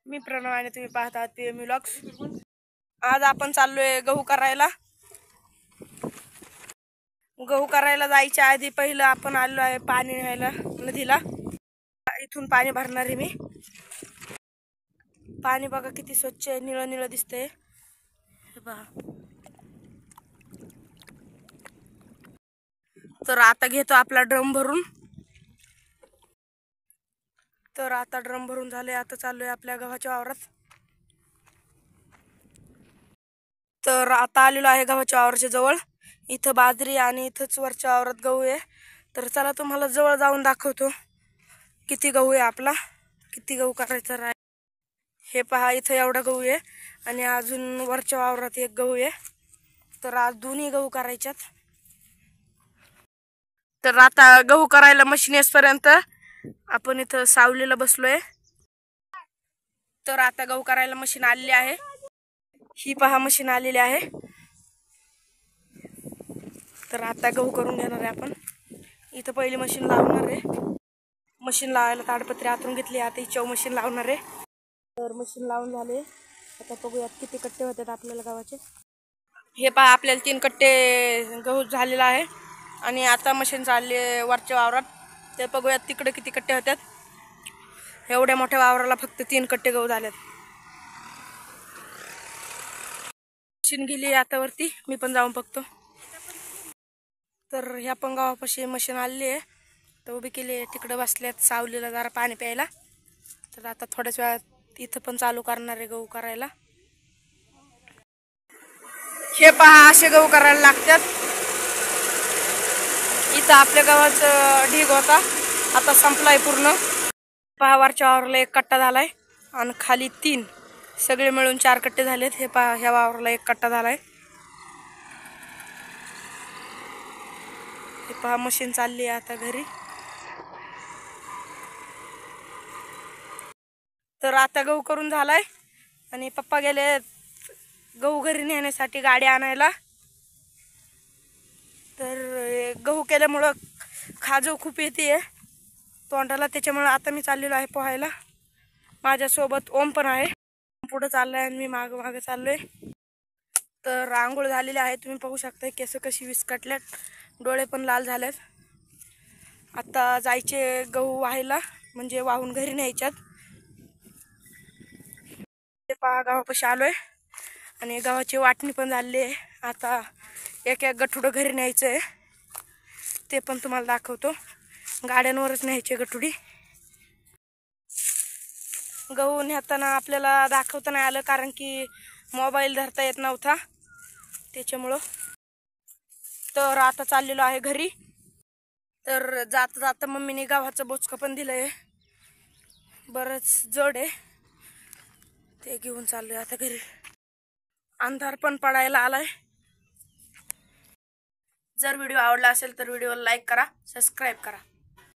मी प्रणव आणि तुम्ही पाहता PM व्लॉग्स। आज आपण चाललोय गहू करायला। गहू करायला जायच्या आधी पहिलं आपण आलो आहे पाणी न्यायला नदीला। इथून पाणी भरणार आहे मी। पाणी बघा किती स्वच्छ आहे, निळं निळं दिसतंय हे पहा। तर आता घेतो आपला ड्रम भरून। तर आता ड्रम भरून झाले, आता चाललोय आपल्या गव्हाच्या वावरात। तर आता आलेलो आहे गव्हाच्या वावराच्या जवळ। इथं बाजरी आणि इथंच वरच्या वावरात गहू आहे। तर चला तुम्हाला जवळ जाऊन दाखवतो किती गहू आहे आपला, किती गहू करायचा आहे। हे पहा इथं एवढा गहू आहे आणि अजून वरच्या वावरात एक गहू आहे। तर आज दोन्ही गहू करायच्यात। तर आता गहू करायला मशीन येईपर्यंत आपण इथं सावलीला बसलोय। तर आता गहू करायला मशीन आलेली आहे। ही पहा मशीन आलेली आहे। तर आता गहू करून घेणार आहे आपण। इथं पहिली मशीन लावणार आहे। मशीन लावायला ताडपत्री आतून घेतली, आता हिच्यावर मशीन लावणार आहे। तर मशीन लावून झाले, आता बघूयात किती कट्टे होतात आपल्याला गव्हाचे। हे पहा आपल्याला 3 कट्टे गहू झालेला आहे आणि आता मशीन चालली वरच्या वावरात। ते बघूयात तिकडे किती कट्टे होतात। एवढ्या मोठ्या वावराला फक्त 3 कट्टे गहू झालेत। मशीन गेली आता वरती, मी पण जाऊन बघतो। तर ह्या पण गावापाशी मशीन आलेली आहे, तर उभी केली आहे। तिकडे बसल्यात सावलीला जरा पाणी प्यायला। तर आता थोड्याच वेळात इथं पण चालू करणार आहे गहू करायला। हे पहा असे गहू करायला लागतात। इथं आपल्या गावाचं ढीग होता, आता संपलाय पूर्ण। पहा वरच्या वावराला 1 कट्टा झालाय आणि खाली 3, सगळे मिळून 4 कट्टे झालेत। हे पहा ह्या वावराला 1 कट्टा झालाय। हे पहा मशीन चालली आहे आता घरी। तर आता गहू करून झालाय आणि पप्पा गेले गहू घरी नेण्यासाठी गाडी आणायला। तर गहू केल्यामुळं खाजव खूप येते तोंडाला, त्याच्यामुळे आता मी चाललेलो आहे पोहायला। माझ्यासोबत ओम पण आहे, पुढे चाललाय आणि मी माग मागे चाललोय। तर आंघोळ झालेली आहे, तुम्ही पाहू शकता केस कशी विस्कटल्यात, डोळे पण लाल झालेत। आता जायचे गहू वाहायला, म्हणजे वाहून घरी न्यायच्यात। ते पहा गावापाशी आलोय आणि गावाची वाटणी पण झाली आहे। आता एक एक गठुडं घरी न्यायचं आहे, ते पण तुम्हाला दाखवतो। गाड्यांवरच न्यायचे गठुडी। गहू नेताना आपल्याला दाखवता नाही आलं, कारण की मोबाईल धरता येत नव्हता त्याच्यामुळं। तर आता चाललेलो आहे घरी। तर जाता जाता मम्मीने गव्हाचं बोचकं पण दिलंय, बरंच जड आहे, ते घेऊन चाललोय आता घरी। अंधार पण पडायला आलाय। जर व्हिडिओ आवडला असेल तर व्हिडिओला लाईक करा, सबस्क्राईब करा।